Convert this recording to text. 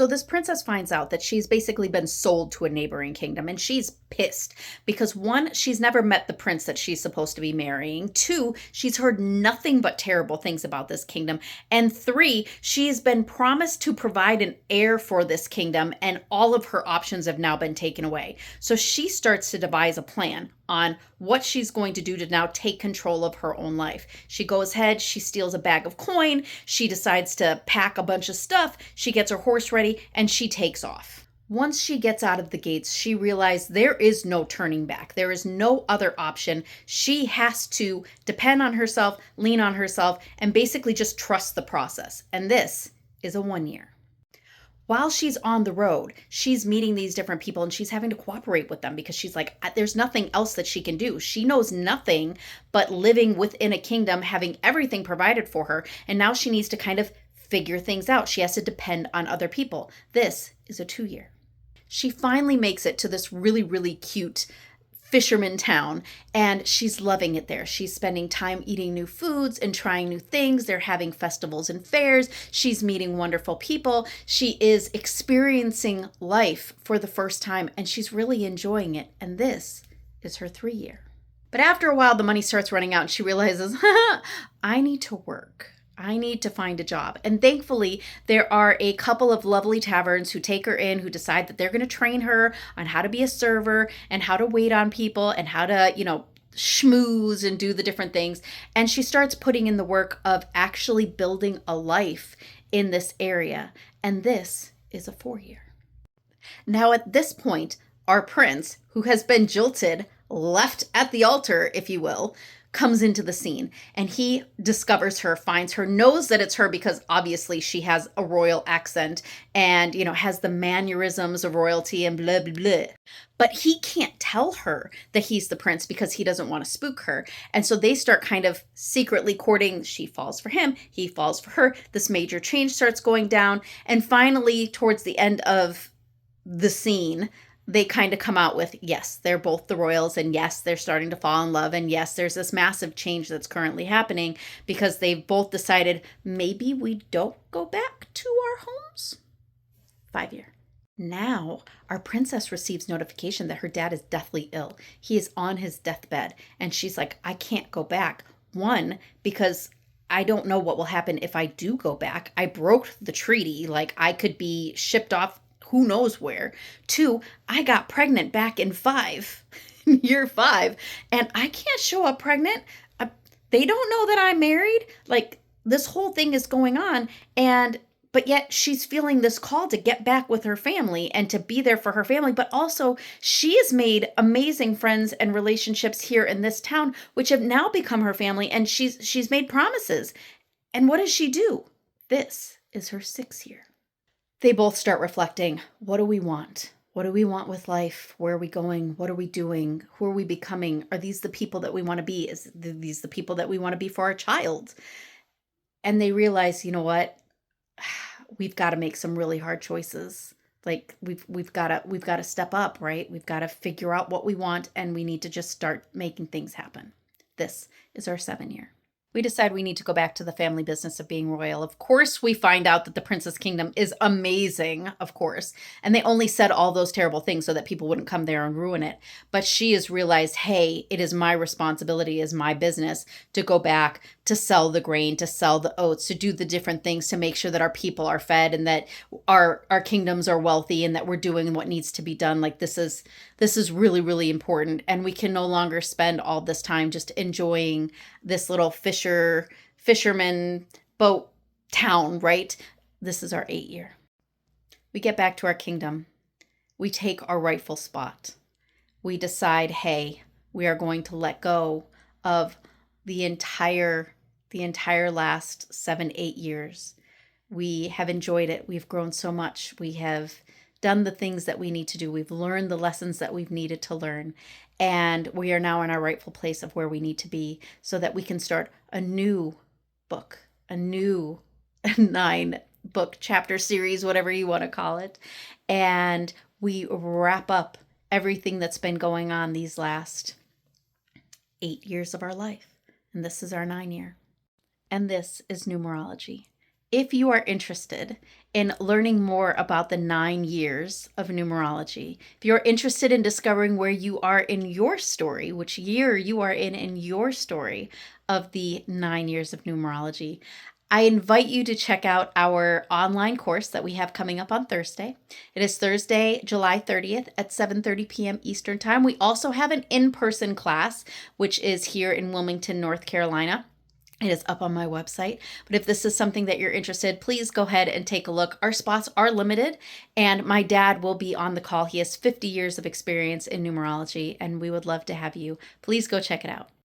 So this princess finds out that she's basically been sold to a neighboring kingdom, and she's pissed because one, she's never met the prince that she's supposed to be marrying. Two, she's heard nothing but terrible things about this kingdom. And three, she's been promised to provide an heir for this kingdom, and all of her options have now been taken away. So she starts to devise a plan on what she's going to do to now take control of her own life. She goes ahead, she steals a bag of coin, she decides to pack a bunch of stuff, she gets her horse ready, and she takes off. Once she gets out of the gates, she realized there is no turning back. There is no other option. She has to depend on herself, lean on herself, and basically just trust the process. And this is a 1 year. While she's on the road, she's meeting these different people and she's having to cooperate with them because she's like, there's nothing else that she can do. She knows nothing but living within a kingdom, having everything provided for her. And now she needs to kind of figure things out. She has to depend on other people. This is a 2 year. She finally makes it to this really, really cute fisherman town, and she's loving it there. She's spending time eating new foods and trying new things. They're having festivals and fairs. She's meeting wonderful people. She is experiencing life for the first time, and she's really enjoying it. And this is her 3 year. But after a while, the money starts running out, and she realizes, I need to work. I need to find a job. And thankfully, there are a couple of lovely taverns who take her in, who decide that they're going to train her on how to be a server and how to wait on people and how to, schmooze and do the different things. And she starts putting in the work of actually building a life in this area. And this is a 4 year. Now, at this point, our prince, who has been jilted, left at the altar, if you will, comes into the scene, and he discovers her, finds her, knows that it's her because obviously she has a royal accent and, has the mannerisms of royalty and blah, blah, blah. But he can't tell her that he's the prince because he doesn't want to spook her. And so they start kind of secretly courting. She falls for him. He falls for her. This major change starts going down. And finally, towards the end of the scene, they kind of come out with, yes, they're both the royals, and yes, they're starting to fall in love, and yes, there's this massive change that's currently happening because they've both decided maybe we don't go back to our homes. 5 year. Now, our princess receives notification that her dad is deathly ill. He is on his deathbed, and she's like, I can't go back. One, because I don't know what will happen if I do go back. I broke the treaty. Like, I could be shipped off who knows where. Two, I got pregnant back in year 5, and I can't show up pregnant. They don't know that I'm married. Like, this whole thing is going on, but yet she's feeling this call to get back with her family and to be there for her family. But also, she has made amazing friends and relationships here in this town, which have now become her family, and she's made promises. And what does she do? This is her 6 year. They both start reflecting, what do we want? What do we want with life? Where are we going? What are we doing? Who are we becoming? Are these the people that we want to be? Is these the people that we want to be for our child? And they realize, you know what? We've got to make some really hard choices. Like we've got to step up, right? We've got to figure out what we want, and we need to just start making things happen. This is our 7 year. We decide we need to go back to the family business of being royal. Of course, we find out that the Princess Kingdom is amazing, of course. And they only said all those terrible things so that people wouldn't come there and ruin it. But she has realized, hey, it is my responsibility as my business to go back, to sell the grain, to sell the oats, to do the different things to make sure that our people are fed and that our kingdoms are wealthy and that we're doing what needs to be done. Like, this is really, really important. And we can no longer spend all this time just enjoying this little fisherman boat town, right? This is our 8 year. We get back to our kingdom. We take our rightful spot. We decide, hey, we are going to let go of the entire last 7-8 years. We have enjoyed it. We've grown so much. We have done the things that we need to do. We've learned the lessons that we've needed to learn. And we are now in our rightful place of where we need to be so that we can start a new book, a new 9-book chapter series, whatever you want to call it. And we wrap up everything that's been going on these last 8 years of our life. And this is our 9 year. And this is numerology. If you are interested in learning more about the 9 years of numerology. If you're interested in discovering where you are in your story, which year you are in your story of the 9 years of numerology, I invite you to check out our online course that we have coming up on Thursday. It is Thursday, July 30th at 7:30 p.m. Eastern Time. We also have an in-person class, which is here in Wilmington, North Carolina. It is up on my website. But if this is something that you're interested, please go ahead and take a look. Our spots are limited, and my dad will be on the call. He has 50 years of experience in numerology, and we would love to have you. Please go check it out.